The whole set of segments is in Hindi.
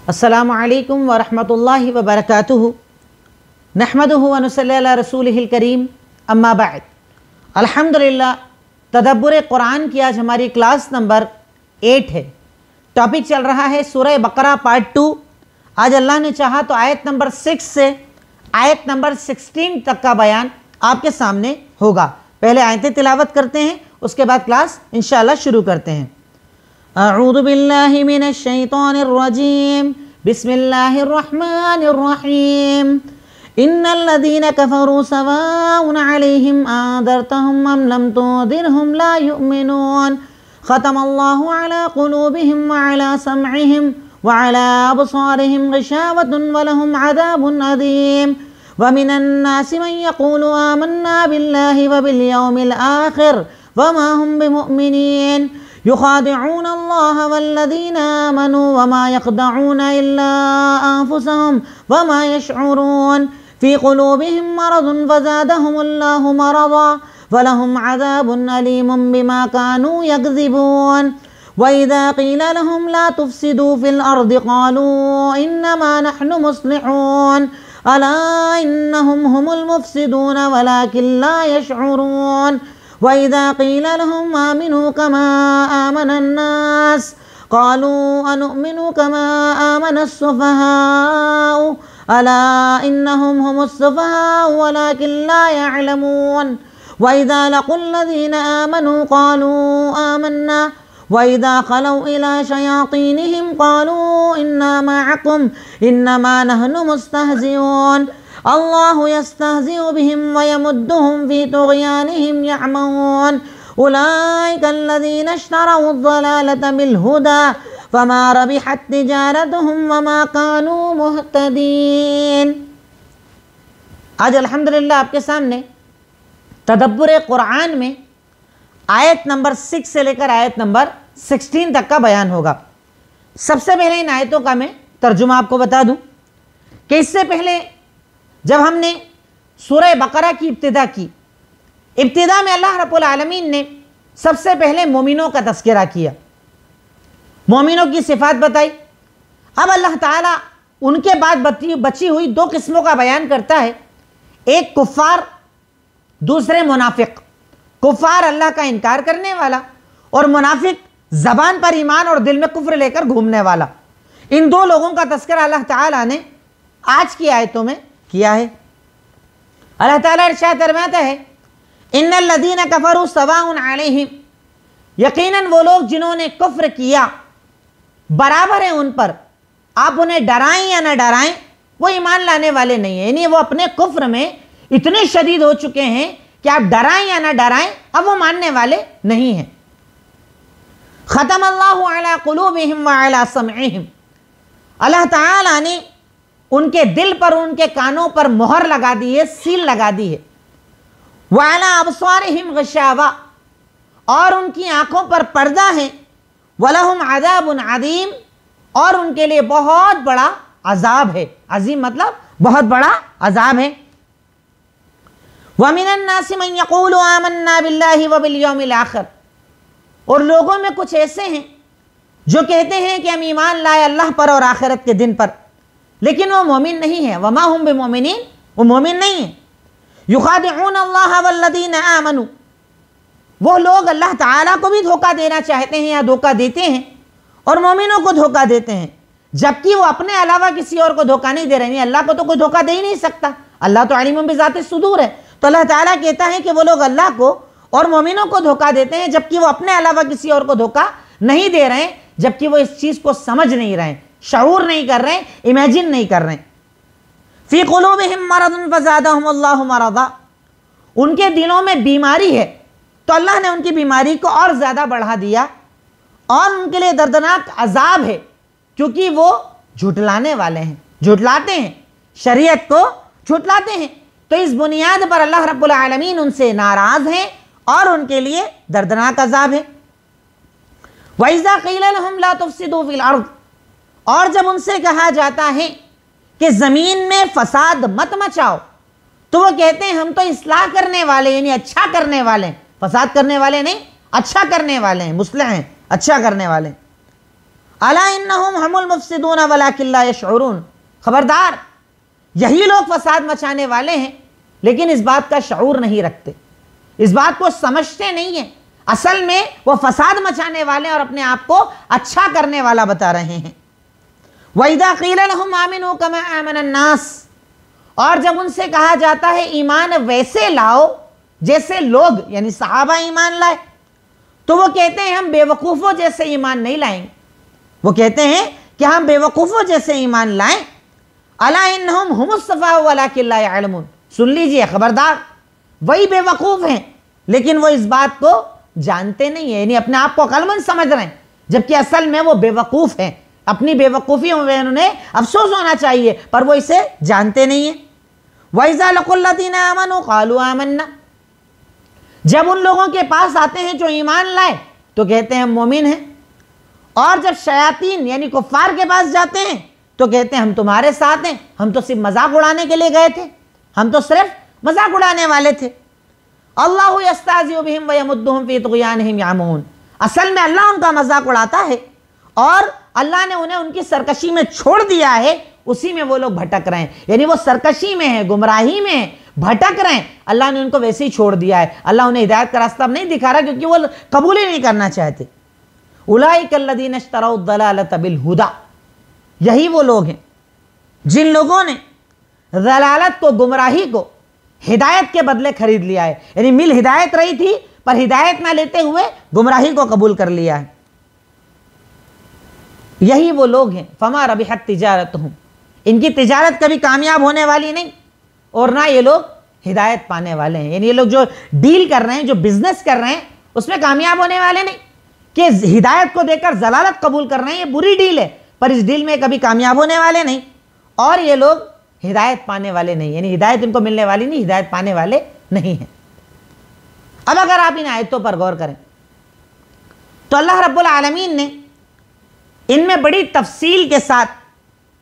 अस्सलामु अलैकुम वरहमतुल्लाहि वबरकातुहु नहमदुहु व नुसल्ली अला रसूलिहिल करीम अम्मा बाद। अल्हम्दुलिल्लाह, तदब्बुर कुरान की आज हमारी क्लास नंबर 8 है। टॉपिक चल रहा है सूरह बकरा पार्ट 2। आज अल्लाह ने चाहा तो आयत नंबर 6 से आयत नंबर 16 तक का बयान आपके सामने होगा। पहले आयतें तिलावत करते हैं, उसके बाद क्लास इंशाअल्लाह शुरू करते हैं। अऊज़ु बिल्लाहि मिनश शैतानिर रजीम, बिस्मिल्लाहिर रहमानिर रहीम। इन्नल लज़ीना कफ़रू सवाउन अलैहिम आज़रतहुम अम लम तुज़िरहुम ला युमिनून। ख़तमल्लाहु अला क़ुलूबिहिम व अला समइहिम व अला अबसारिहिम ग़िशावतुन व लहुम अज़ाबुन अज़ीम। व मिनन नासि मन यक़ूलु आमन्ना बिल्लाहि व बिल यौमिल आख़िर व मा हुम बिमुमिनीन। युख़ादिऊन अल्लाह वल्लज़ीना आमनू व मा यख़दऊन इल्ला अन्फुसहुम व मा यशऊरून। फ़ी क़ुलूबिहिम मरज़ुन फ़ज़ादहुमुल्लाहु मरज़ा व लहुम अज़ाबुन अलीमुन बिमा कानू यकज़िबून। व इज़ा क़ील लहुम ला तुफ़सिदू फ़िल अर्ज़ि क़ालू इन्नमा नहनु मुस्लिहून अला इन्नहुम हुमुल मुफ़सिदून वलाकिन ला यशऊरून। व इज़ा क़ील लहुम आमिनू कमा आमनन नास क़ालू अनुमिनु कमा आमनस सुफ़हाउ अला इन्नहुम हुमुस सुफ़हाउ वलाकिन ला यअलमून। व इज़ा लक़ुल लज़ीना आमनू क़ालू आमन्ना व इज़ा ख़लौ इला शयातीनिहिम क़ालू इन्ना मअकुम इन्नमा नहनु मुस्तहज़िऊन। अल्लाहु यस्तहज़िउ बिहिम व यमुद्दुहुम फ़ी तुग़यानिहिम यअमहून। उलाइका अल्लज़ीना इश्तरौ अज़्ज़लालता बिल-हुदा फ़मा रबिहत तिजारतुहुम व मा कानू मुहतदीन। आज अल्हम्दुलिल्लाह आपके सामने तदब्बुर कुरान में आयत नंबर 6 से लेकर आयत नंबर 16 तक का बयान होगा। सबसे पहले इन आयतों का मैं तर्जुमा आपको बता दूं कि इससे पहले जब हमने सूरह बकरा की इब्तिदा में अल्लाह रब्बुल आलमीन ने सबसे पहले मोमिनों का तज़किरा किया, मोमिनों की सिफ़ात बताई। अब अल्लाह ताला उनके बाद बची हुई दो किस्मों का बयान करता है, एक कुफ़ार, दूसरे मुनाफिक। कुफ़ार अल्लाह का इनकार करने वाला और मुनाफिक ज़बान पर ईमान और दिल में कुफ्र लेकर घूमने वाला। इन दो लोगों का तज़किरा अल्लाह ताला ने आज की आयतों में किया है। अल्लाह ताला इरशाद फरमाता है, इन्नल लज़ीना कफ़रू सवाउन अलैहिम, यकीनन वो लोग जिन्होंने कुफ्र किया बराबर है उन पर, आप उन्हें डराएं या न डराएं वो ईमान लाने वाले नहीं है। यानी वो अपने कुफ्र में इतने शदीद हो चुके हैं कि आप डराएं या न डराएं अब वो मानने वाले नहीं हैं। ख़तमल्लाहु अला क़ुलूबिहिम व अला समइहिम, अल्लाह ताला ने उनके दिल पर, उनके कानों पर मोहर लगा दी है, सील लगा दी है। व अला अबसारिहिम ग़िशावा, और उनकी आंखों पर पर्दा है। व लहुम अज़ाबुन अज़ीम, और उनके लिए बहुत बड़ा अजाब है। अजीम मतलब बहुत बड़ा अजाब है। व मिनन नासि मन यक़ूलु आमन्ना बिल्लाहि व बिल यौमिल आख़िर, और लोगों में कुछ ऐसे हैं जो कहते हैं कि हम ईमान लाए अल्लाह पर और आखिरत के दिन पर, लेकिन वो मोमिन नहीं है। वमा हुम बिमुमिनीन, वो मोमिन नहीं है। युख़ादिऊन अल्लाह वल्लज़ीना आमनू, वो लोग अल्लाह ताला को भी धोखा देना चाहते हैं या धोखा देते हैं और मोमिनों को धोखा देते हैं, जबकि वो अपने अलावा किसी और को धोखा नहीं दे रहे हैं। अल्लाह को तो कोई धोखा दे ही नहीं सकता, अल्लाह तो अलीमुन बिज़ातिस सुदूर है। तो अल्लाह ताला कहता है कि वो लोग अल्लाह को और मोमिनों को धोखा देते हैं, जबकि वो अपने अलावा किसी और को धोखा नहीं दे रहे हैं, जबकि वो इस चीज़ को समझ नहीं रहे हैं, शऊर नहीं कर रहे हैं, इमेजिन नहीं कर रहे हैं। फ़ी क़ुलूबिहिम मरज़ुन फ़ज़ादहुमुल्लाहु मरज़ा, उनके दिलों में बीमारी है तो अल्लाह ने उनकी बीमारी को और ज़्यादा बढ़ा दिया, और उनके लिए दर्दनाक अजाब है, क्योंकि वो झुटलाने वाले हैं, झुटलाते हैं, शरीयत को झुटलाते हैं। तो इस बुनियाद पर अल्लाह रब्बुल आलमीन उनसे नाराज़ हैं और उनके लिए दर्दनाक अजाब है। व इज़ा क़ील लहुम ला तुफ़सिदू फ़िल अर्ज़, और जब उनसे कहा जाता है कि ज़मीन में फसाद मत मचाओ, तो वो कहते हैं हम तो इस्लाह करने वाले, यानी अच्छा करने वाले हैं। फसाद करने वाले नहीं, अच्छा करने वाले हैं, मुस्लिह हैं, अच्छा करने वाले। अला इन्नहुम हुमुल मुफ्सिदून वलाकिन ला यशऊरून, खबरदार यही लोग फसाद मचाने वाले हैं लेकिन इस बात का शऊर नहीं रखते, इस बात को समझते नहीं है। असल में वो फसाद मचाने वाले और अपने आप को अच्छा करने वाला बता रहे हैं। वइदा क़ील लहुम आमिनू कमा आमन अन्नास, और जब उनसे कहा जाता है ईमान वैसे लाओ जैसे लोग यानी सहाबा ईमान लाए, तो वो कहते हैं हम बेवकूफ़ों जैसे ईमान नहीं लाएंगे। वो कहते हैं कि हम बेवकूफ़ों जैसे ईमान लाएं। अला इन्नहुम हुमुस सफ़ा वलाकिन ला यअलमून, सुन लीजिए खबरदार, वही बेवकूफ़ हैं लेकिन वो इस बात को जानते नहीं है, यानी अपने आप को अक्लमंद समझ रहे हैं जबकि असल में वो बेवकूफ़ हैं। अपनी बेवकूफ़ी में उन्हें अफसोस होना चाहिए पर वो इसे जानते नहीं है। वइज़ा लक़ुल्लज़ीना आमनू क़ालू आमन्ना, जब उन लोगों के पास आते हैं जो ईमान लाए तो कहते हैं हम मोमिन हैं, और जब शयातीन यानी कुफ़ार के पास जाते हैं तो कहते हैं हम तुम्हारे साथ हैं, हम तो सिर्फ मजाक उड़ाने के लिए गए थे, हम तो सिर्फ मजाक उड़ाने वाले थे। अल्लाहु यस्ताज़िउ बिहिम व यमुद्दुहुम फी तुग़यानिहिम यामहून, असल में अल्लाह उनका मजाक उड़ाता है और अल्लाह ने उन्हें उनकी सरकशी में छोड़ दिया है, उसी में वो लोग भटक रहे हैं, यानी वो सरकशी में है, गुमराही में है, भटक रहे हैं, अल्लाह ने उनको वैसे ही छोड़ दिया है। अल्लाह उन्हें हिदायत का रास्ता नहीं दिखा रहा क्योंकि वो कबूल ही नहीं करना चाहते। उलाइकल्लज़ीना इश्तरौ दलालत बिल हुदा, यही वो लोग हैं जिन लोगों ने दलालत को, गुमराही को हिदायत के बदले खरीद लिया है, यानी मिल हिदायत रही थी पर हिदायत ना लेते हुए गुमराही को कबूल कर लिया है। यही वो लोग हैं फमा रबिहत तिजारतहुम, इनकी तिजारत कभी कामयाब होने वाली नहीं और ना ये लोग हिदायत पाने वाले हैं, यानी ये लोग जो डील कर रहे हैं, जो बिजनेस कर रहे हैं उसमें कामयाब होने वाले नहीं। कि हिदायत को देकर जलालत कबूल कर रहे हैं, ये बुरी डील है पर इस डील में कभी कामयाब होने वाले नहीं, और ये लोग हिदायत पाने वाले नहीं, यानी हिदायत इनको मिलने वाली नहीं, हिदायत पाने वाले नहीं हैं। अब अगर आप इन आयतों पर गौर करें तो अल्लाह रब्बुल आलमीन ने इनमें बड़ी तफसील के साथ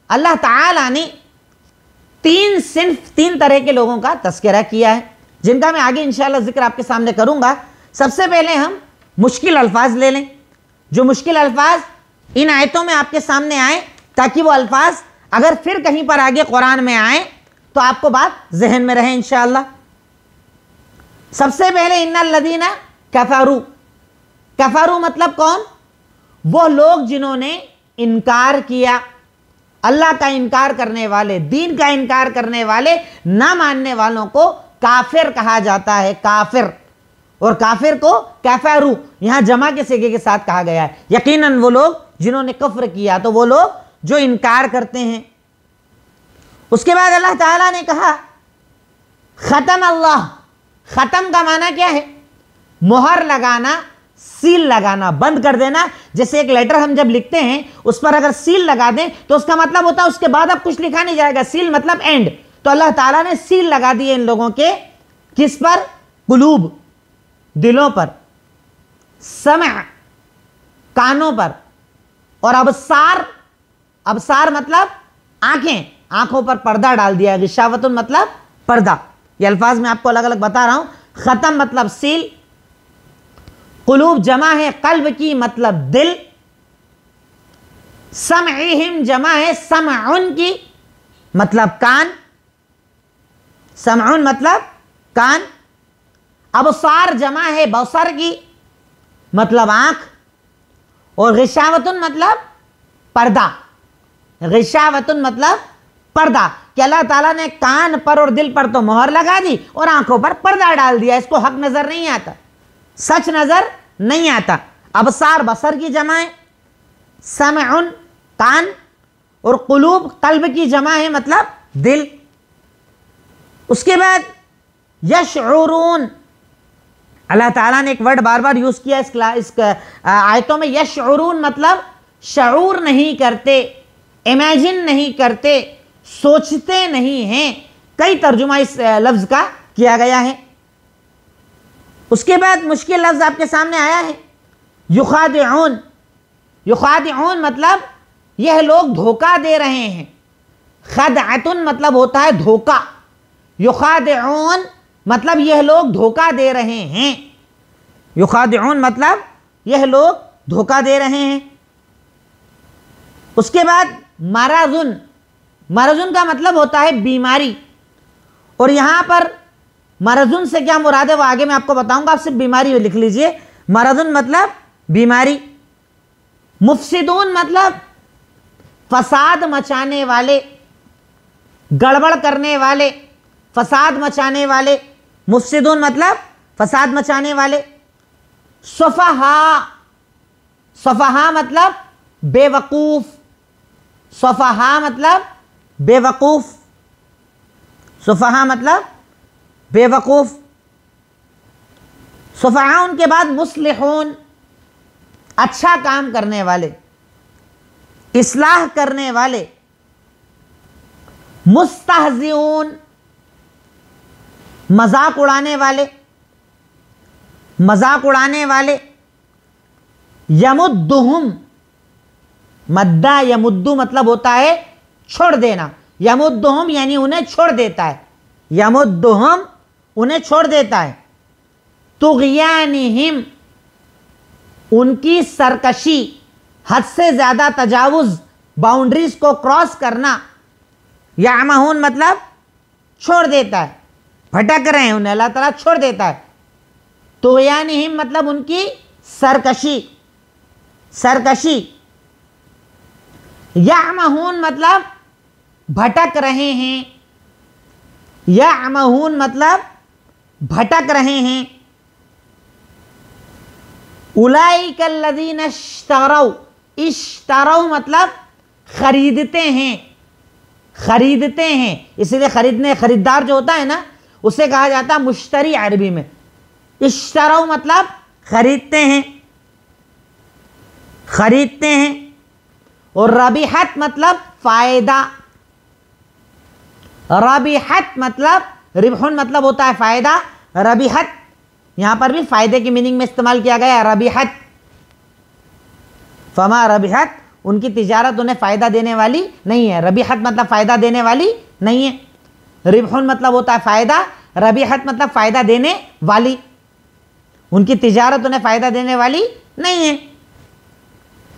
अल्लाह ताला ने तीन तरह के लोगों का तस्करा किया है जिनका मैं आगे इंशाअल्लाह जिक्र आपके सामने करूंगा। सबसे पहले हम मुश्किल अल्फाज ले लें, जो मुश्किल अल्फाज इन आयतों में आपके सामने आए ताकि वो अल्फाज अगर फिर कहीं पर आगे कुरान में आए तो आपको बात जहन में रहे इंशाअल्लाह। सबसे पहले इन्नल लदीना कफरू, कफरू मतलब कौन? वो लोग जिन्होंने इनकार किया, अल्लाह का इनकार करने वाले, दीन का इनकार करने वाले, ना मानने वालों को काफिर कहा जाता है, काफिर। और काफिर को कफरू यहां जमा के सिगे के साथ कहा गया है। यकीनन वो लोग जिन्होंने कफ्र किया, तो वो लोग जो इनकार करते हैं। उसके बाद अल्लाह ताला ने कहा खत्म अल्लाह, खत्म का माना क्या है? मोहर लगाना, सील लगाना, बंद कर देना। जैसे एक लेटर हम जब लिखते हैं उस पर अगर सील लगा दें तो उसका मतलब होता है उसके बाद अब कुछ लिखा नहीं जाएगा, सील मतलब एंड। तो अल्लाह ताला ने सील लगा दी है इन लोगों के, किस पर? कुलूब, दिलों पर, समय, कानों पर, और अबसार, अबसार मतलब आंखें, आंखों पर पर्दा डाल दिया है। गिशावतुन मतलब पर्दा। ये अल्फाज मैं आपको अलग अलग बता रहा हूं। खत्म मतलब सील, कुलूब जमा है कल्ब की मतलब दिल, समइहिम जमा है समउन की मतलब कान, समउन मतलब कान। अबसार जमा है बसर की मतलब आंख, और गिशावतुन मतलब पर्दा, गिशावतुन मतलब पर्दा। कि अल्लाह ताला ने कान पर और दिल पर तो मोहर लगा दी और आंखों पर पर्दा डाल दिया, इसको हक नजर नहीं आता, सच नजर नहीं आता। अबसार बसर की जमा है, समउन कान, और कुलूब कल्ब की जमा है मतलब दिल। उसके बाद यशऊरून, अल्लाह ताला ने एक वर्ड बार बार यूज किया इस आयतों में। यशऊरून मतलब शऊर नहीं करते, इमेजिन नहीं करते, सोचते नहीं हैं। कई तर्जुमा इस लफ्ज का किया गया है। उसके बाद मुश्किल लफ्ज आपके सामने आया है युखादिऊन। युखादिऊन मतलब यह लोग धोखा दे रहे हैं। खदअतुन मतलब होता है धोखा, युखादिऊन मतलब यह लोग धोखा दे रहे हैं। युखादिऊन मतलब यह लोग धोखा दे रहे हैं। उसके बाद मरजुन, मरजुन का मतलब होता है बीमारी, और यहां पर मरजुन से क्या मुराद है वो आगे मैं आपको बताऊंगा, आप सिर्फ बीमारी लिख लीजिए। मरजुन मतलब बीमारी। मुफसिदून मतलब फसाद मचाने वाले, गड़बड़ करने वाले, फसाद मचाने वाले। मुफसिदून मतलब फसाद मचाने वाले। सफहा, सफहा मतलब बेवकूफ, सफहा मतलब बेवकूफ, सफहा मतलब बेवकूफ। सफहा उनके बाद मुस्लिहून, अच्छा काम करने वाले, इस्लाह करने वाले। मुस्तहज़िऊन मजाक उड़ाने वाले, मजाक उड़ाने वाले। यमुद्दुहुम, मद्दा यमुद्दु मतलब होता है छोड़ देना, यमुद्दुहुम यानी उन्हें छोड़ देता है, यमुद्दुहुम उन्हें छोड़ देता है। तुग़यानिहिम उनकी सरकशी, हद से ज्यादा तजावुज, बाउंड्रीज को क्रॉस करना। यामहून मतलब छोड़ देता है, भटक रहे हैं उन्हें अल्लाह ताला छोड़ देता है। तुग़यानिहिम मतलब उनकी सरकशी, सरकशी। यामहून मतलब भटक रहे हैं, यामहून मतलब भटक रहे हैं। उलाइकल्लज़ीना इश्तरौ, इश्तरौ मतलब खरीदते हैं, खरीदते हैं, इसलिए खरीदने, खरीदार जो होता है ना उसे कहा जाता है मुश्तरी अरबी में। इश्तरौ मतलब खरीदते हैं, खरीदते हैं। और रबीहत मतलब फायदा, रबीहत मतलब, रिबहुन मतलब होता है फायदा, रबीहत यहां पर भी फायदे की मीनिंग में इस्तेमाल किया गया। रबीहत, फमा रबीहत उनकी तिजारत उन्हें फायदा देने वाली नहीं है। रबीहत मतलब फायदा देने वाली नहीं है। रिबहुन मतलब होता है फायदा, रबीहत मतलब फायदा देने वाली, उनकी तिजारत उन्हें फायदा देने वाली नहीं है।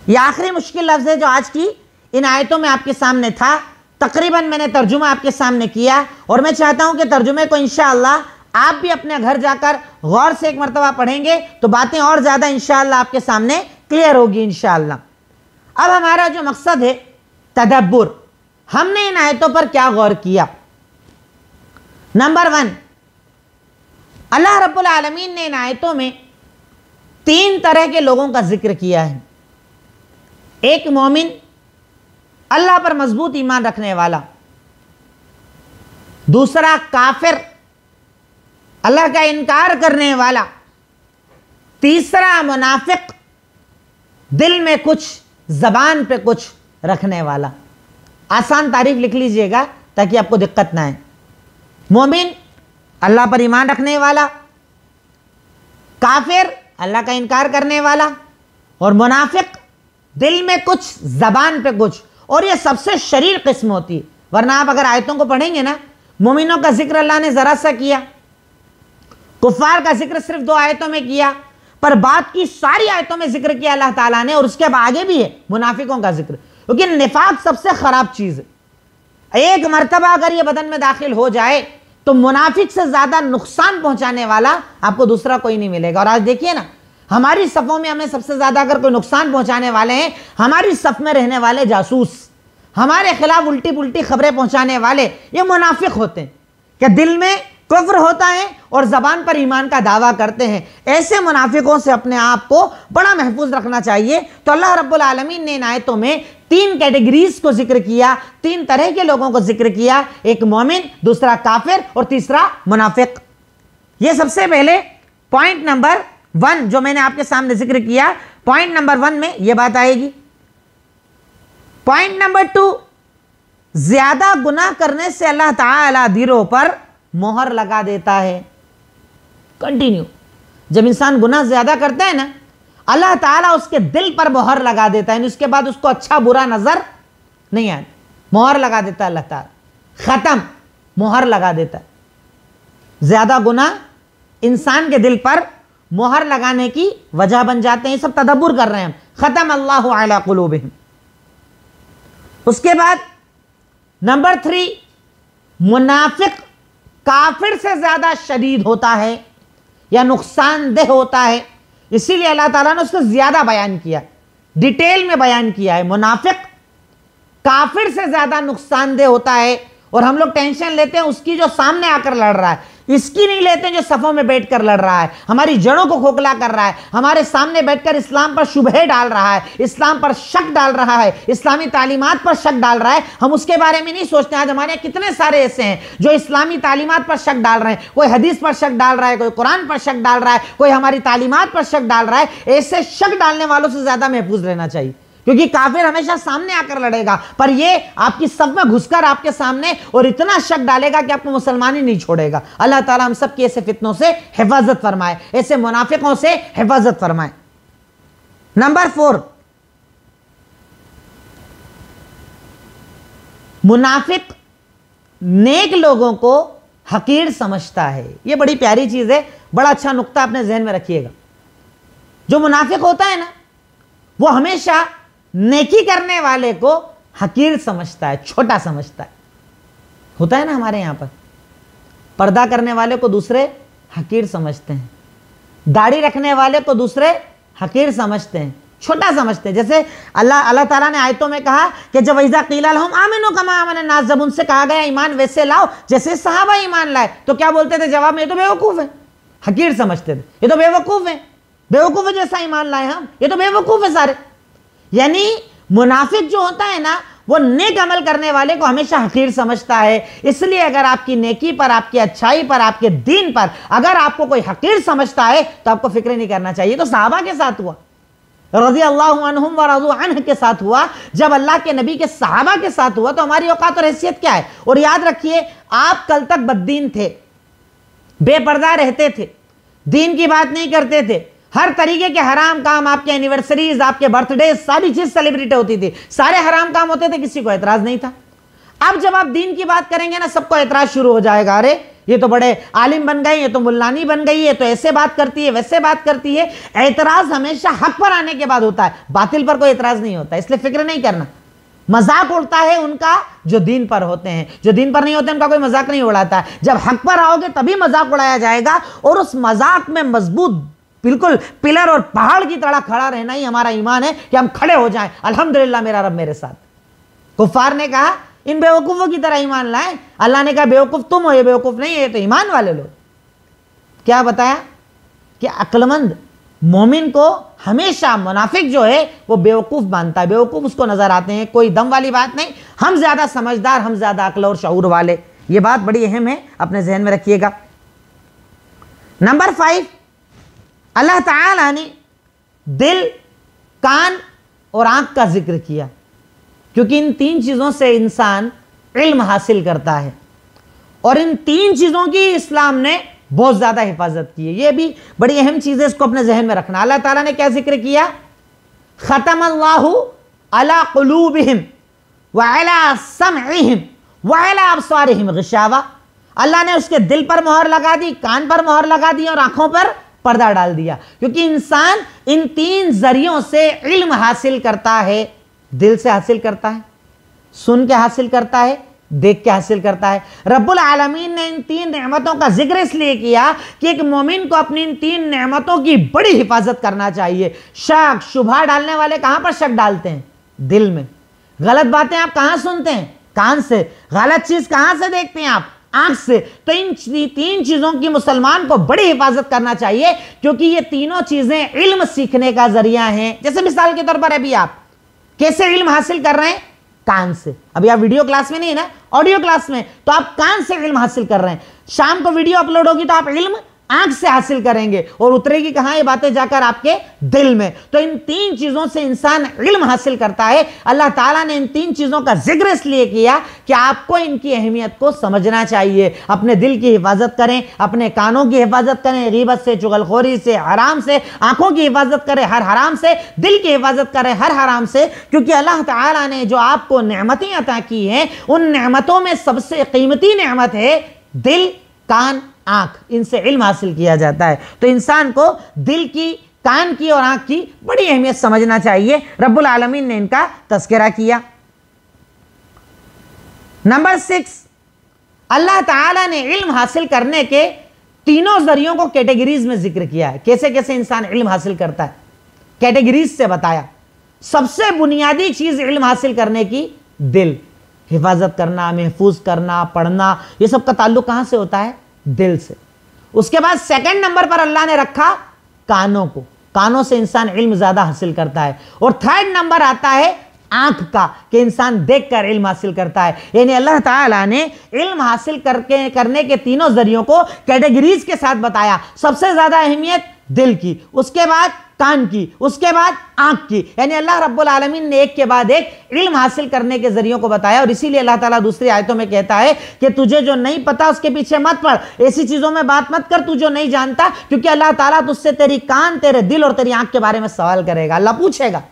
यह आखिरी मुश्किल लफ्ज़ है जो आज की इन आयतों में आपके सामने था। तकरीबन मैंने तर्जुमा आपके सामने किया, और मैं चाहता हूं कि तर्जुमे को इंशाअल्लाह आप भी अपने घर जाकर गौर से एक मरतबा पढ़ेंगे तो बातें और ज़्यादा इंशाअल्लाह आपके सामने क्लियर होगी इंशाअल्लाह। अब हमारा जो मकसद है तदब्बुर, हमने इन आयतों पर क्या गौर किया। नंबर 1, अल्लाह रब्बुल आलमीन ने इन आयतों में 3 तरह के लोगों का जिक्र किया है। एक मोमिन, अल्लाह पर मजबूत ईमान रखने वाला। दूसरा काफिर, अल्लाह का इनकार करने वाला। तीसरा मुनाफिक, दिल में कुछ जबान पे कुछ रखने वाला। आसान तारीफ लिख लीजिएगा ताकि आपको दिक्कत ना आए। मोमिन अल्लाह पर ईमान रखने वाला, काफिर अल्लाह का इनकार करने वाला, और मुनाफिक दिल में कुछ जबान पे कुछ। और ये सबसे शरीर किस्म होती है, वरना आप अगर आयतों को पढ़ेंगे ना, मोमिनों का जिक्र अल्लाह ने जरा सा किया, कुफार का जिक्र सिर्फ 2 आयतों में किया, पर बात की सारी आयतों में जिक्र किया अल्लाह ताला ने। और उसके अब आगे भी है मुनाफिकों का जिक्र, क्योंकि निफाक सबसे खराब चीज है। एक मर्तबा अगर ये बदन में दाखिल हो जाए तो मुनाफिक से ज्यादा नुकसान पहुंचाने वाला आपको दूसरा कोई नहीं मिलेगा। और आज देखिए ना, हमारी सफों में हमें सबसे ज्यादा अगर कोई नुकसान पहुंचाने वाले हैं, हमारी सफ में रहने वाले जासूस, हमारे खिलाफ उल्टी पुल्टी खबरें पहुंचाने वाले, ये मुनाफिक होते हैं कि दिल में कुफ्र होता है और जबान पर ईमान का दावा करते हैं। ऐसे मुनाफिकों से अपने आप को बड़ा महफूज रखना चाहिए। तो अल्लाह रब्बुल आलमीन ने इन आयतों में 3 कैटेगरीज को जिक्र किया, 3 तरह के लोगों को जिक्र किया। एक मोमिन, दूसरा काफिर और तीसरा मुनाफिक। ये सबसे पहले पॉइंट नंबर 1 जो मैंने आपके सामने जिक्र किया, पॉइंट नंबर 1 में यह बात आएगी। पॉइंट नंबर 2, ज्यादा गुनाह करने से अल्लाह ताला दिलों पर मोहर लगा देता है। कंटिन्यू, जब इंसान गुनाह ज्यादा करता है ना, अल्लाह ताला उसके दिल पर मोहर लगा देता है, उसके बाद उसको अच्छा बुरा नजर नहीं आता, मोहर लगा देता है अल्लाह ताला, खत्म, मोहर लगा देता है। ज्यादा गुनाह इंसान के दिल पर मोहर लगाने की वजह बन जाते हैं। सब तदब्बुर कर रहे हैं हम। खत्म अल्लाहु अला कुलूबिहिम। उसके बाद नंबर 3, मुनाफिक काफिर से ज्यादा शदीद होता है या नुकसानदेह होता है, इसीलिए अल्लाह ताला ने उसको ज्यादा बयान किया, डिटेल में बयान किया है। मुनाफिक काफिर से ज्यादा नुकसानदेह होता है, और हम लोग टेंशन लेते हैं उसकी जो सामने आकर लड़ रहा है, इसकी नहीं लेते जो सफों में बैठकर लड़ रहा है, हमारी जड़ों को खोखला कर रहा है, हमारे सामने बैठकर इस्लाम पर शुबहे डाल रहा है, इस्लाम पर शक डाल रहा है, इस्लामी तालीमात पर शक डाल रहा है। हम उसके बारे में नहीं सोचते। आज हमारे यहाँ कितने सारे ऐसे हैं जो इस्लामी तालीमात पर शक डाल रहे हैं, कोई हदीस पर शक डाल रहा है, कोई कुरान पर शक डाल रहा है, कोई हमारी तालीमात पर शक डाल रहा है। ऐसे शक डालने वालों से ज्यादा महफूज रहना चाहिए, क्योंकि काफिर हमेशा सामने आकर लड़ेगा, पर ये आपकी सब में घुसकर आपके सामने और इतना शक डालेगा कि आपको मुसलमान ही नहीं छोड़ेगा। अल्लाह ताला हम सब की ऐसे फितनों से हिफाजत फरमाए, ऐसे मुनाफिकों से हिफाजत फरमाए। नंबर 4, मुनाफिक नेक लोगों को हकीर समझता है। ये बड़ी प्यारी चीज है, बड़ा अच्छा नुक्ता अपने जहन में रखिएगा। जो मुनाफिक होता है ना, वो हमेशा नेकी करने वाले को हकीर समझता है, छोटा समझता है। होता है ना हमारे यहां पर, पर्दा करने वाले को दूसरे हकीर समझते हैं, दाढ़ी रखने वाले को दूसरे हकीर समझते हैं, छोटा समझते हैं। जैसे अल्लाह ताला ने आयतों में कहा कि जब वैज़ा क़ीला लहुम आमिनू कमा आमन नास, जब उनसे कहा गया ईमान वैसे लाओ जैसे सहाबा ईमान लाए, तो क्या बोलते थे जवाब में? ये तो बेवकूफ़ है। हकीर समझते थे, ये तो बेवकूफ़ है, बेवकूफ़ है जैसा ईमान लाए हम, ये तो बेवकूफ़ है सारे। यानी मुनाफिक जो होता है ना, वो नेक अमल करने वाले को हमेशा हकीर समझता है। इसलिए अगर आपकी नेकी पर, आपकी अच्छाई पर, आपके दीन पर अगर आपको कोई हकीर समझता है तो आपको फिक्र नहीं करना चाहिए। तो सहाबा के साथ हुआ, रज़ी अल्लाहु अन्हुम व रज़ू अन्हु के साथ हुआ। जब अल्लाह के नबी के सहाबा के साथ हुआ तो हमारी औकात और हैसियत क्या है? और याद रखिए, आप कल तक बद्दीन थे, बेपर्दा रहते थे, दीन की बात नहीं करते थे, हर तरीके के हराम काम, आपके एनिवर्सरीज, आपके बर्थडे, सारी चीज सेलिब्रेट होती थी, सारे हराम काम होते थे, किसी को एतराज नहीं था। अब जब आप दीन की बात करेंगे ना, सबको एतराज शुरू हो जाएगा। अरे ये तो बड़े आलिम बन गए, ये तो मुल्लानी बन गई है, तो ऐसे बात करती है, वैसे बात करती है। एतराज हमेशा हक पर आने के बाद होता है, बातिल पर कोई एतराज नहीं होता, इसलिए फिक्र नहीं करना। मजाक उड़ता है उनका जो दीन पर होते हैं, जो दीन पर नहीं होते उनका कोई मजाक नहीं उड़ाता है। जब हक पर आओगे तभी मजाक उड़ाया जाएगा, और उस मजाक में मजबूत बिल्कुल पिलर और पहाड़ की तरह खड़ा रहना ही हमारा ईमान है, कि हम खड़े हो जाएं, अल्हम्दुलिल्लाह मेरा रब मेरे साथ। कुफार ने कहा इन बेवकूफों की तरह ईमान लाए, अल्लाह ने कहा बेवकूफ तुम हो, ये बेवकूफ नहीं है, ये तो ईमान वाले लोग। क्या बताया कि अक्लमंद मोमिन को हमेशा मुनाफिक जो है वो बेवकूफ मानता है, बेवकूफ उसको नजर आते हैं। कोई दम वाली बात नहीं, हम ज्यादा समझदार, हम ज्यादा अक्ल और शऊर वाले। ये बात बड़ी अहम है, अपने जहन में रखिएगा। नंबर 5, अल्लाह ताला ने दिल, कान और आंख का जिक्र किया, क्योंकि इन 3 चीजों से इंसान इल्म हासिल करता है, और इन 3 चीजों की इस्लाम ने बहुत ज्यादा हिफाजत की है। ये भी बड़ी अहम चीज है, इसको अपने जहन में रखना। अल्लाह ताला ने क्या जिक्र किया? खतमल्लाहु अला कुलूबिहिम व अला समइहिम व अला अबसारिहिम गिशावा। अल्लाह ने उसके दिल पर मोहर लगा दी, कान पर मोहर लगा दी और आंखों पर पर्दा डाल दिया, क्योंकि इंसान इन 3 जरियों से इल्म हासिल करता है। दिल से हासिल करता है, सुन के हासिल करता है, देख के हासिल करता है। रब्बुल आलमीन ने इन 3 नेमतों का जिक्र इसलिए किया कि एक मोमिन को अपनी इन 3 नेमतों की बड़ी हिफाजत करना चाहिए। शक शुबहा डालने वाले कहां पर शक डालते हैं? दिल में। गलत बातें आप कहां सुनते हैं? कान से। गलत चीज कहां से देखते हैं आप? आंख से। तो इन 3 चीजों की मुसलमान को बड़ी हिफाजत करना चाहिए, क्योंकि ये तीनों चीजें इल्म सीखने का जरिया हैं। जैसे मिसाल के तौर पर अभी आप कैसे इल्म हासिल कर रहे हैं? कान से। अभी आप वीडियो क्लास में नहीं ना, ऑडियो क्लास में, तो आप कान से इल्म हासिल कर रहे हैं। शाम को वीडियो अपलोड होगी तो आप इल्म आंख से हासिल करेंगे, और उतरेगी कहां? ये बातें जाकर आपके दिल में। तो इन 3 चीजों से इंसान इल्म हासिल करता है। अल्लाह ताला ने इन 3 चीजों का जिक्र इसलिए किया कि आपको इनकी अहमियत को समझना चाहिए। अपने दिल की हिफाजत करें, अपने कानों की हिफाजत करें, गीबत से, चुगलखोरी से, हराम से। आंखों की हिफाजत करें हर हराम से, दिल की हिफाजत करें हर हराम से, क्योंकि अल्लाह ताला ने जो आपको नेमतें अता की हैं, उन नेमतों में सबसे कीमती नेमत है दिल, कान, आंख। इनसे इल्म हासिल किया जाता है। तो इंसान को दिल की, कान की और आंख की बड़ी अहमियत समझना चाहिए। रब्बुल आलमीन ने इनका तज़किरा किया। नंबर 6, अल्लाह ताला ने इल्म हासिल करने के तीनों जरियों को कैटेगरीज में जिक्र किया है। कैसे कैसे इंसान इल्म हासिल करता है, कैटेगरीज से बताया। सबसे बुनियादी चीज इल्म हासिल करने की दिल, हिफाजत करना, महफूज करना, पढ़ना, ये सब का ताल्लुक कहां से होता है? दिल से। उसके बाद सेकंड नंबर पर अल्लाह ने रखा कानों को, कानों से इंसान इल्म ज्यादा हासिल करता है। और थर्ड नंबर आता है आंख का, कि इंसान देखकर इल्म हासिल करता है। यानी अल्लाह ताला ने इल्म हासिल करने के तीनों जरियों को कैटेगरीज के साथ बताया। सबसे ज्यादा अहमियत दिल की, उसके बाद कान की, उसके बाद आंख की। यानी अल्लाह रब्बुल आलमीन ने एक के बाद एक इल्म हासिल करने के जरियों को बताया। और इसीलिए अल्लाह ताला दूसरी आयतों में कहता है कि तुझे जो नहीं पता उसके पीछे मत पड़, ऐसी चीजों में बात मत कर तू जो नहीं जानता, क्योंकि अल्लाह ताला तुझसे तेरी कान, तेरे दिल और तेरी आंख के बारे में सवाल करेगा। अल्लाह पूछेगा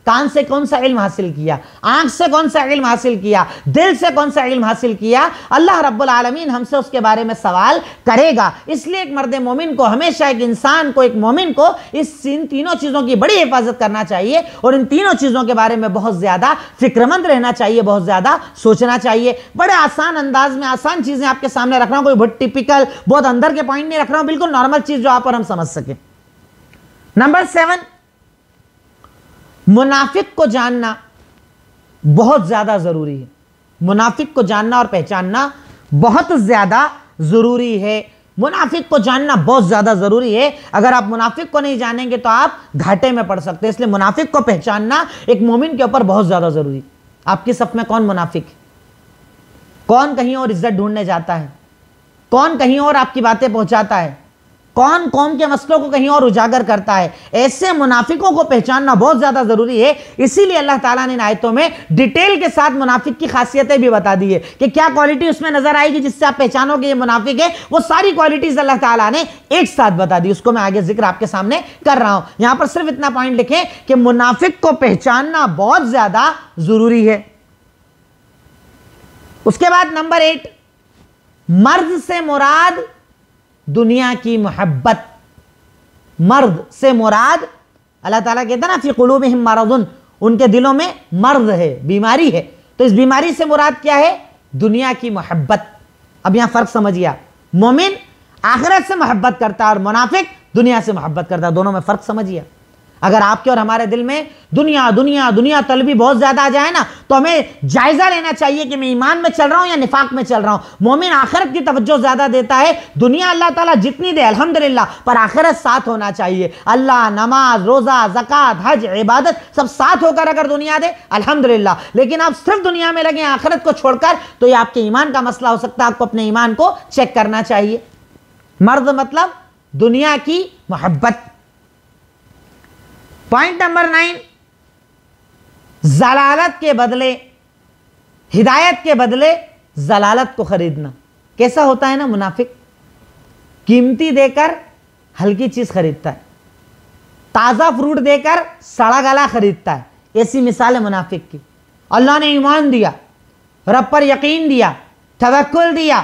कान से कौन सा इल्म हासिल किया, आंख से कौन सा इल्म हासिल किया, दिल से कौन सा इल्म हासिल किया। अल्लाह रब्बुल आलमीन हमसे उसके बारे में सवाल करेगा। इसलिए एक मर्द मोमिन को हमेशा, एक इंसान को, एक मोमिन को इन तीनों चीजों की बड़ी हिफाजत करना चाहिए और इन तीनों चीजों के बारे में बहुत ज्यादा फिक्रमंद रहना चाहिए, बहुत ज्यादा सोचना चाहिए। बड़े आसान अंदाज में आसान चीजें आपके सामने रख रहा हूं, कोई बहुत टिपिकल, बहुत अंदर के पॉइंट नहीं रख रहा हूं, बिल्कुल नॉर्मल चीज जो आप और हम समझ सके। नंबर 7, मुनाफिक को जानना बहुत ज्यादा जरूरी है। मुनाफिक को जानना और पहचानना बहुत ज्यादा जरूरी है। मुनाफिक को जानना बहुत ज्यादा जरूरी है। अगर आप मुनाफिक को नहीं जानेंगे तो आप घाटे में पड़ सकते हैं। इसलिए मुनाफिक को पहचानना एक मोमिन के ऊपर बहुत ज्यादा जरूरी। आपकी सफ में कौन मुनाफिक है? कौन कहीं और इज्जत ढूंढने जाता है? कौन कहीं और आपकी बातें पहुंचाता है? कौन कौम के मसलों को कहीं और उजागर करता है? ऐसे मुनाफिकों को पहचानना बहुत ज्यादा जरूरी है। इसीलिए अल्लाह ताला ने इन आयतों में डिटेल के साथ मुनाफिक की खासियतें भी बता दी है कि क्या क्वालिटी उसमें नजर आएगी जिससे आप पहचानोगे ये मुनाफिक है। वो सारी क्वालिटीज अल्लाह ताला ने एक साथ बता दी। उसको मैं आगे जिक्र आपके सामने कर रहा हूं। यहां पर सिर्फ इतना पॉइंट लिखें कि मुनाफिक को पहचानना बहुत ज्यादा जरूरी है। उसके बाद नंबर 8, मर्द से मुराद दुनिया की मोहब्बत। मर्द से मुराद, अल्लाह ताला कहता ना फी कुलूबिहिम मरदुन, उनके दिलों में मर्द है, बीमारी है। तो इस बीमारी से मुराद क्या है? दुनिया की मोहब्बत। अब यहां फर्क समझिए आप, मोमिन आखिरत से मोहब्बत करता है और मुनाफिक दुनिया से मोहब्बत करता है। दोनों में फर्क समझिए। अगर आपके और हमारे दिल में दुनिया दुनिया दुनिया तलबी बहुत ज्यादा आ जाए ना, तो हमें जायजा लेना चाहिए कि मैं ईमान में चल रहा हूं या निफाक में चल रहा हूं। मोमिन आखिरत की तवज्जो ज्यादा देता है। दुनिया अल्लाह ताला जितनी दे अल्हम्दुलिल्लाह, पर आखिरत साथ होना चाहिए। अल्लाह, नमाज, रोजा, ज़कात, हज, इबादत सब साथ होकर अगर दुनिया दे अल्हम्दुलिल्लाह। लेकिन आप सिर्फ दुनिया में लगे आखिरत को छोड़कर, तो यह आपके ईमान का मसला हो सकता है। आपको अपने ईमान को चेक करना चाहिए। मर्द मतलब दुनिया की मोहब्बत। पॉइंट नंबर 9, जलालत के बदले, हिदायत के बदले जलालत को खरीदना। कैसा होता है ना मुनाफिक? कीमती देकर हल्की चीज खरीदता है, ताजा फ्रूट देकर सड़ा गला खरीदता है। ऐसी मिसाल है मुनाफिक की। अल्लाह ने ईमान दिया, रब पर यकीन दिया, तवक्कुल दिया,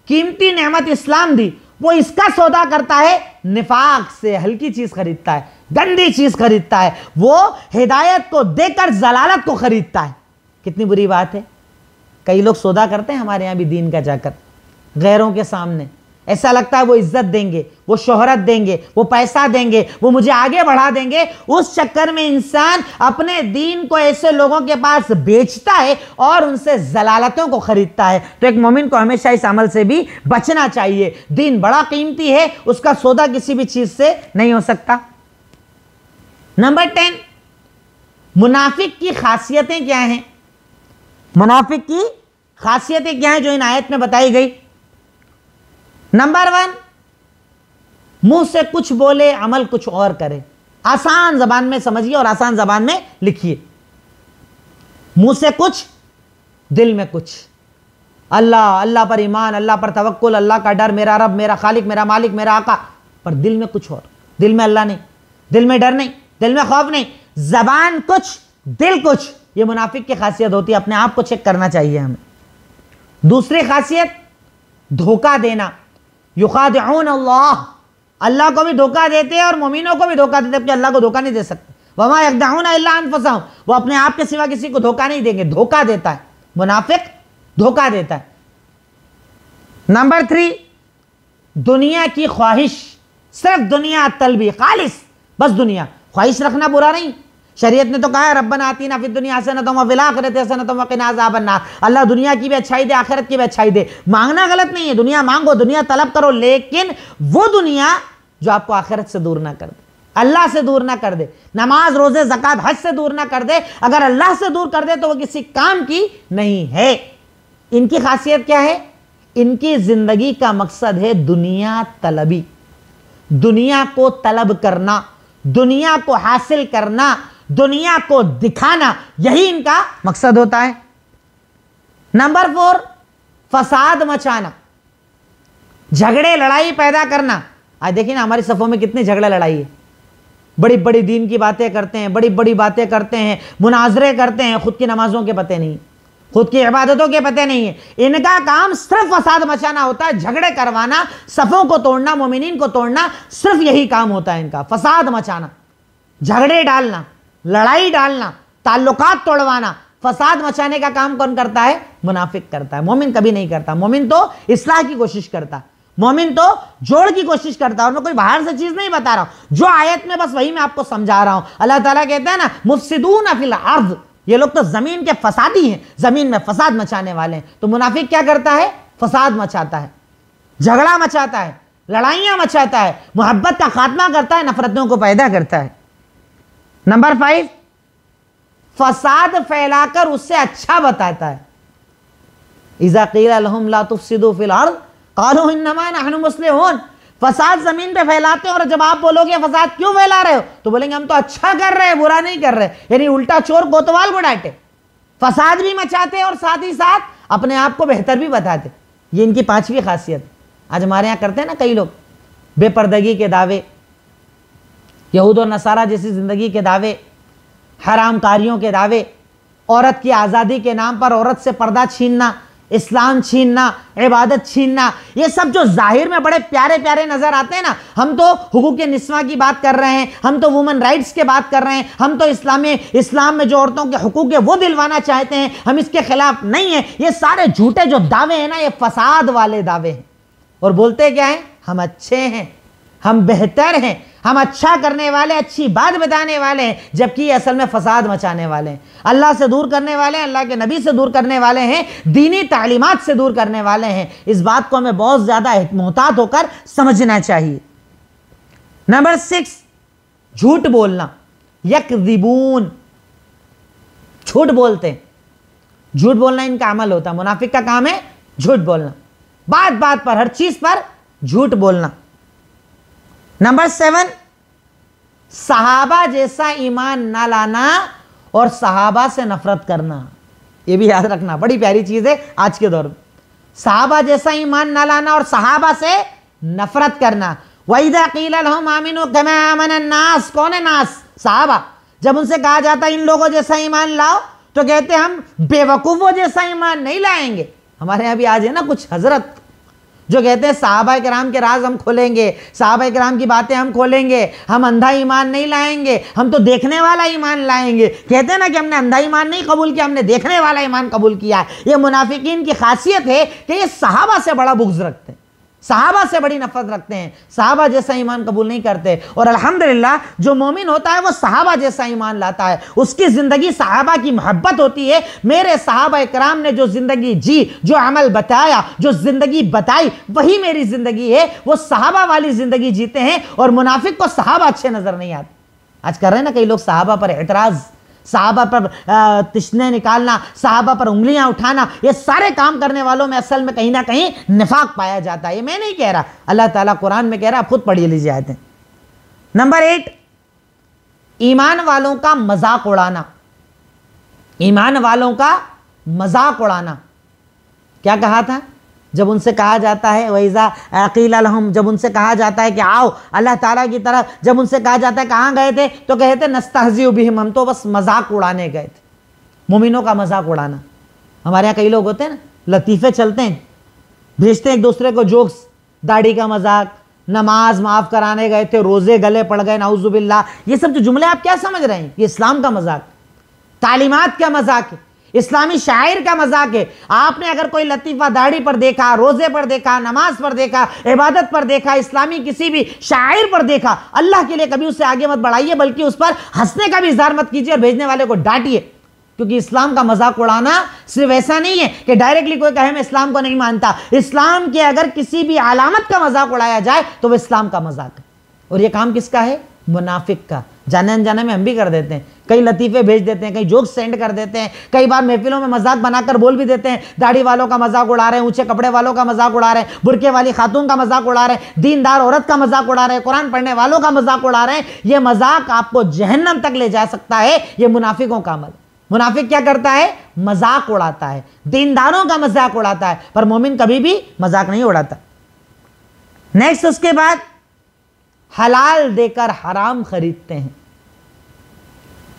कीमती नेमत इस्लाम दी, वो इसका सौदा करता है, निफाक से हल्की चीज खरीदता है, गंदी चीज खरीदता है। वो हिदायत को देकर जलालत को खरीदता है। कितनी बुरी बात है। कई लोग सौदा करते हैं हमारे यहां भी दीन का जाकर गैरों के सामने। ऐसा लगता है वो इज्जत देंगे, वो शोहरत देंगे, वो पैसा देंगे, वो मुझे आगे बढ़ा देंगे। उस चक्कर में इंसान अपने दीन को ऐसे लोगों के पास बेचता है और उनसे जलालतों को खरीदता है। तो एक मोमिन को हमेशा इस अमल से भी बचना चाहिए। दीन बड़ा कीमती है, उसका सौदा किसी भी चीज से नहीं हो सकता। नंबर 10, मुनाफिक की खासियतें क्या हैं? मुनाफिक की खासियतें क्या हैं जो इन आयत में बताई गई? नंबर 1, मुंह से कुछ बोले, अमल कुछ और करे। आसान जबान में समझिए और आसान जबान में लिखिए। मुंह से कुछ, दिल में कुछ। अल्लाह, अल्लाह पर ईमान, अल्लाह पर तवक्कुल, अल्लाह का डर, मेरा रब, मेरा खालिक, मेरा मालिक, मेरा आका। पर दिल में कुछ और। दिल में अल्लाह नहीं, दिल में डर नहीं, दिल में खौफ नहीं। जबान कुछ, दिल कुछ। यह मुनाफिक की खासियत होती है। अपने आप को चेक करना चाहिए हमें। दूसरी खासियत, धोखा देना। युखादिऊन अल्लाह, अल्लाह को भी धोखा देते हैं और मोमिनों को भी धोखा देते हैं, क्योंकि अल्लाह को धोखा नहीं दे सकते। वमा यखदऊन इल्ला अनफुसहुम, वो अपने आप के सिवा किसी को धोखा नहीं देंगे। धोखा देता है मुनाफिक, धोखा देता है। नंबर 3, दुनिया की ख्वाहिश, सिर्फ दुनिया तलबी, खालिस, बस दुनिया ख्वाहिश रखना बुरा नहीं। शरीयत ने तो कहा है रब्बना आतीना फिद दुनिया हसनतम व फिल आखिरति हसनतम व क़िना अज़ाबन्नार, अल्लाह दुनिया की भी अच्छाई दे, आखिरत की भी अच्छाई दे। मांगना गलत नहीं है, दुनिया मांगो, दुनिया तलब करो, लेकिन वो दुनिया जो आपको आखिरत से दूर ना कर दे, अल्लाह से दूर ना कर दे, नमाज रोजे ज़कात हज से दूर ना कर दे। अगर अल्लाह से दूर कर दे तो वो किसी काम की नहीं है। इनकी खासियत क्या है? इनकी जिंदगी का मकसद है दुनिया तलबी, दुनिया को तलब करना, दुनिया को हासिल करना, दुनिया को दिखाना, यही इनका मकसद होता है। नंबर 4, फसाद मचाना, झगड़े लड़ाई पैदा करना। आज देखिए ना हमारी सफ़ों में कितने झगड़े लड़ाई है, बड़ी बड़ी दीन की बातें करते हैं, बड़ी बड़ी बातें करते हैं, मुनाजरे करते हैं, खुद की नमाजों के पते नहीं, खुद की इबादतों के पते नहीं है। इनका काम सिर्फ फसाद मचाना होता है, झगड़े करवाना, सफ़ों को तोड़ना, मोमिनीन को तोड़ना, सिर्फ यही काम होता है इनका, फसाद मचाना, झगड़े डालना, लड़ाई डालना, ताल्लुकात तोड़वाना। फसाद मचाने का काम कौन करता है? मुनाफिक करता है, मोमिन कभी नहीं करता। मोमिन तो इस्लाह की कोशिश करता है, मोमिन तो जोड़ की कोशिश करता है। और मैं कोई बाहर से चीज नहीं बता रहा हूं, जो आयत में बस वही मैं आपको समझा रहा हूं। अल्लाह ताला कहता है ना मुफसिदून फिल अर्द, ये लोग तो जमीन के फसादी हैं, जमीन में फसाद मचाने वाले हैं। तो मुनाफिक क्या करता है? फसाद मचाता है, झगड़ा मचाता है, लड़ाइयां मचाता है, मोहब्बत का खात्मा करता है, नफरतों को पैदा करता है। नंबर 5, फसाद फैलाकर उससे अच्छा बताता है। इज़ा क़ीला लहुम ला तुफ़सिदू फ़िल अर्ज़ क़ालू इन्नमा नहनु मुस्लिहून। फसाद जमीन पे फैलाते हैं और जब आप बोलोगे फसाद क्यों फैला रहे हो, तो बोलेंगे हम तो अच्छा कर रहे हैं, बुरा नहीं कर रहे। यानी उल्टा चोर कोतवाल को डांटे, फसाद भी मचाते हैं और साथ ही साथ अपने आप को बेहतर भी बताते। ये इनकी 5वीं खासियत। आज हमारे यहाँ करते हैं ना कई लोग बेपर्दगी के दावे, यहूद और नसारा जैसी ज़िंदगी के दावे, हराम कारियों के दावे, औरत की आज़ादी के नाम पर औरत से पर्दा छीनना, इस्लाम छीनना, इबादत छीनना, ये सब जो जाहिर में बड़े प्यारे प्यारे नज़र आते हैं ना। हम तो हुकूक निस्वा की बात कर रहे हैं, हम तो वुमेन राइट्स की बात कर रहे हैं, हम तो इस्लाम में जो औरतों के हुकूक है वो दिलवाना चाहते हैं, हम इसके खिलाफ नहीं है। ये सारे झूठे जो दावे हैं ना, ये फसाद वाले दावे हैं। और बोलते क्या हैं? हम अच्छे हैं, हम बेहतर हैं, हम अच्छा करने वाले, अच्छी बात बताने वाले हैं, जबकि ये असल में फसाद मचाने वाले हैं, अल्लाह से दूर करने वाले हैं, अल्लाह के नबी से दूर करने वाले हैं, दीनी तालीमात से दूर करने वाले हैं। इस बात को हमें बहुत ज़्यादा मोहतात होकर समझना चाहिए। नंबर 6, झूठ बोलना, यकज़िबून, झूठ बोलते हैं, झूठ बोलना इनका अमल होता है। मुनाफिक का काम है झूठ बोलना, बात बात पर, हर चीज़ पर झूठ बोलना। नंबर 7, सहाबा जैसा ईमान ना लाना और सहाबा से नफरत करना। ये भी याद रखना, बड़ी प्यारी चीज है आज के दौर में। सहाबा जैसा ईमान ना लाना और सहाबा से नफरत करना। वइज़ा क़ीला लहुम आमिनू कमा आमन अन्नास, कौन है नास? सहाबा। जब उनसे कहा जाता इन लोगों जैसा ईमान लाओ, तो कहते हम बेवकूफ़ों जैसा ईमान नहीं लाएंगे। हमारे यहाँ भी आज है ना कुछ हजरत जो कहते हैं सहाबा किराम के राज हम खोलेंगे, सहाबा किराम की बातें हम खोलेंगे, हम अंधा ईमान नहीं लाएंगे, हम तो देखने वाला ईमान लाएंगे। कहते हैं ना कि हमने अंधा ईमान नहीं कबूल किया, हमने देखने वाला ईमान कबूल किया। ये मुनाफिकीन की खासियत है कि ये सहाबा से बड़ा बुग़्ज़ रखते हैं, सहाबा से बड़ी नफरत रखते हैं, सहाबा जैसा ईमान कबूल नहीं करते। और अल्हम्दुलिल्लाह जो मोमिन होता है वो सहाबा जैसा ईमान लाता है, उसकी ज़िंदगी सहाबा की मोहब्बत होती है। मेरे सहाबा इकराम ने जो ज़िंदगी जी, जो अमल बताया, जो ज़िंदगी बताई, वही मेरी ज़िंदगी है। वो सहाबा वाली ज़िंदगी जीते हैं। और मुनाफिक को सहाबा अच्छे नज़र नहीं आते। आज कर रहे हैं ना कई लोग सहाबा पर एतराज़, सहाबा पर तिश्ने निकालना, सहाबा पर उंगलियां उठाना, ये सारे काम करने वालों में असल में कहीं ना कहीं निफाक पाया जाता है। ये मैं नहीं कह रहा, अल्लाह ताला कुरान में कह रहा है, आप खुद पढ़ लीजिए आयतें। नंबर 8, ईमान वालों का मजाक उड़ाना, ईमान वालों का मजाक उड़ाना। क्या कहा था? जब उनसे कहा जाता है वइज़ा क़ीला लहुम, जब उनसे कहा जाता है कि आओ अल्लाह ताला की तरफ, जब उनसे कहा जाता है कहाँ गए थे, तो कहते नस्तहज़िउ बिहिम, हम तो बस मजाक उड़ाने गए थे। मोमिनों का मजाक उड़ाना। हमारे यहाँ कई लोग होते हैं ना, लतीफ़े चलते हैं, भेजते हैं एक दूसरे को जोक्स, दाढ़ी का मजाक, नमाज माफ़ कराने गए थे, रोज़े गले पड़ गए, नाउज़ुबिल्लाह। ये सब जो जुमले आप क्या समझ रहे हैं? ये इस्लाम का मजाक, तालीमात का मजाक है। इस्लामी शायर का मजाक है। आपने अगर कोई लतीफ़ा दाढ़ी पर देखा, रोज़े पर देखा, नमाज पर देखा, इबादत पर देखा, इस्लामी किसी भी शायर पर देखा, अल्लाह के लिए कभी उससे आगे मत बढ़ाइए, बल्कि उस पर हंसने का भी इज़हार मत कीजिए और भेजने वाले को डांटिए। क्योंकि इस्लाम का मजाक उड़ाना सिर्फ ऐसा नहीं है कि डायरेक्टली कोई कहे मैं इस्लाम को नहीं मानता। इस्लाम के अगर किसी भी अलामत का मजाक उड़ाया जाए तो वह इस्लाम का मजाक है। और यह काम किसका है? मुनाफिक का। जाने अनजाने में हम भी कर देते हैं, कई लतीफ़े भेज देते हैं, कई जोक्स सेंड कर देते हैं, कई बार महफिलों में मजाक बनाकर बोल भी देते हैं, दाढ़ी वालों का मजाक उड़ा रहे हैं, ऊंचे कपड़े वालों का मजाक उड़ा रहे हैं, बुरके वाली खातून का मजाक उड़ा रहे हैं, दीनदार औरत का मजाक उड़ा रहे हैं, कुरान पढ़ने वालों का मजाक उड़ा रहे हैं। यह मजाक आपको जहन्नम तक ले जा सकता है। यह मुनाफिकों का अमल। मुनाफिक क्या करता है? मजाक उड़ाता है, दीनदारों का मजाक उड़ाता है, पर मोमिन कभी भी मजाक नहीं उड़ाता। नेक्स्ट, उसके बाद हलाल देकर हराम खरीदते हैं।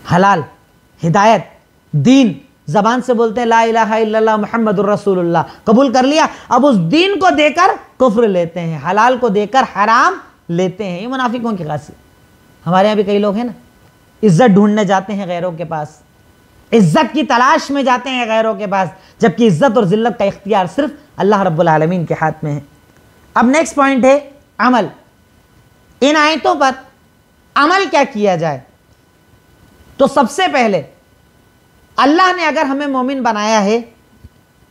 हलाल, हिदायत, दीन, जबान से बोलते हैं ला इलाहा इल्लल्लाह मुहम्मदुर रसूलुल्लाह, कबूल कर लिया, अब उस दीन को देकर कुफ्र लेते हैं, हलाल को देकर हराम लेते हैं। ये मुनाफिकों की खासियत। हमारे यहाँ भी कई लोग हैं ना, इज्जत ढूंढने जाते हैं गैरों के पास, इज्जत की तलाश में जाते हैं गैरों के पास, जबकि इज्जत और जिल्लत का इख्तियार सिर्फ अल्लाह रब्बुल आलमीन के हाथ में है। अब नेक्स्ट पॉइंट है अमल। इन आयतों पर अमल क्या किया जाए? तो सबसे पहले अल्लाह ने अगर हमें मोमिन बनाया है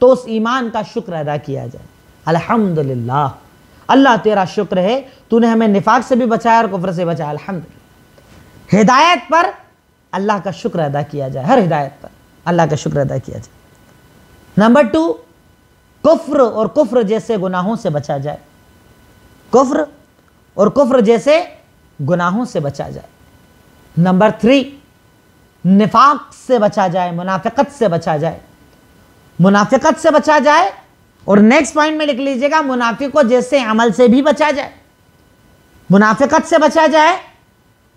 तो उस ईमान का शुक्र अदा किया जाए। अल्हम्दुलिल्लाह, अल्लाह तेरा शुक्र है, तूने हमें निफाक से भी बचाया और कुफ्र से बचाया, अल्हम्दुलिल्लाह। हिदायत पर अल्लाह का शुक्र अदा किया जाए, हर हिदायत पर अल्लाह का शुक्र अदा किया जाए। नंबर 2, कुफ्र और कुफ्र जैसे गुनाहों से बचा जाए। कुफ्र और कुफ्र जैसे गुनाहों से बचा जाए। नंबर 3, निफाक से बचा जाए, मुनाफिकत से बचा जाए, मुनाफिकत से बचा जाए। और नेक्स्ट पॉइंट में लिख लीजिएगा, मुनाफिकों जैसे अमल से भी बचा जाए, मुनाफिकत से बचा जाए।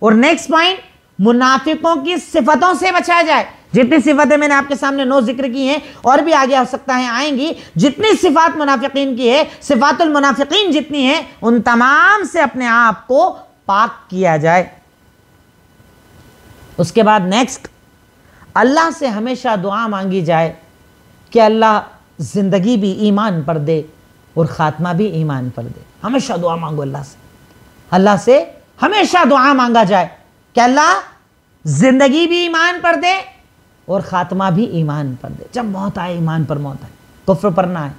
और नेक्स्ट पॉइंट, मुनाफिकों की सिफतों से बचा जाए। जितनी सिफतें मैंने आपके सामने 9 जिक्र की हैं, और भी आगे हो सकता है आएंगी, जितनी सिफात मुनाफिकीन की है, सिफातुल मुनाफिकीन जितनी है, उन तमाम से अपने आप को पाक किया जाए। उसके बाद नेक्स्ट, अल्लाह से हमेशा दुआ मांगी जाए कि अल्लाह जिंदगी भी ईमान पर दे और खात्मा भी ईमान पर दे। हमेशा दुआ मांगो अल्लाह से, अल्लाह से हमेशा दुआ मांगा जाए कि अल्लाह जिंदगी भी ईमान पर दे और खात्मा भी ईमान पर दे। जब मौत आए ईमान पर मौत आए, कुफ्र पर ना आए,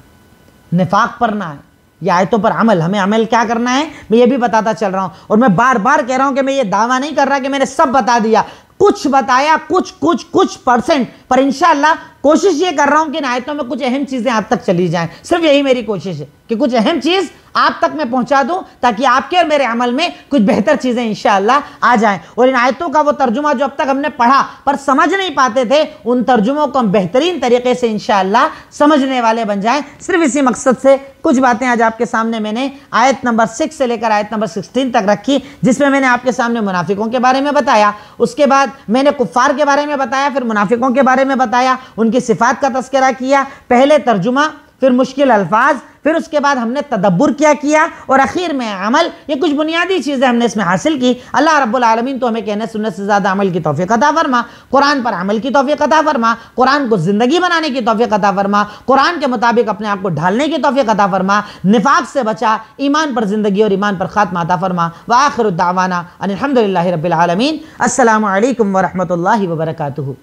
निफाक पर ना आए। ये आयतों पर अमल, हमें अमल क्या करना है मैं ये भी बताता चल रहा हूं। और मैं बार बार कह रहा हूं कि मैं ये दावा नहीं कर रहा कि मैंने सब बता दिया, कुछ बताया, कुछ परसेंट, पर इंशाअल्लाह कोशिश ये कर रहा हूं कि इन आयतों में कुछ अहम चीजें आप तक चली जाएं। सिर्फ यही मेरी कोशिश है कि कुछ अहम चीज आप तक मैं पहुंचा दूं, ताकि आपके और मेरे अमल में कुछ बेहतर चीजें इंशाअल्लाह आ जाएं। और इन आयतों का वो तर्जुमा जो अब तक हमने पढ़ा पर समझ नहीं पाते थे, उन तर्जुमों को हम बेहतरीन तरीके से इंशाअल्लाह समझने वाले बन जाएं। सिर्फ इसी मकसद से कुछ बातें आज आपके सामने मैंने आयत नंबर 6 से लेकर आयत नंबर 16 तक रखी, जिसमें मैंने आपके सामने मुनाफिकों के बारे में बताया, उसके बाद मैंने कुफ्फार के बारे में बताया, फिर मुनाफिकों के बारे में बताया, उनकी सिफात का तस्करा किया, पहले तर्जुमा, फिर मुश्किल अल्फाज, फिर उसके बाद हमने तदब्बुर क्या किया, और आखिर में अमल। ये कुछ बुनियादी चीज़ें हमने इसमें हासिल की। अल्लाह रब्बुल आलमीन तो हमें कहने सुनने से ज़्यादा अमल की तौफीक अता फरमा, कुरान पर अमल की तौफीक अता फरमा, कुरान को ज़िंदगी बनाने की तौफीक अता फरमा, कुरान के मुताबिक अपने आप को ढालने की तौफीक अता फरमा, निफाक से बचा, ईमान पर ज़िंदगी और ईमान पर खात्मा अता फरमा। व आखिरु दावाना अनिल हम्दुलिल्लाहि रब्बिल आलमीन। अस्सलामु अलैकुम व रहमतुल्लाहि व बरकातुहू।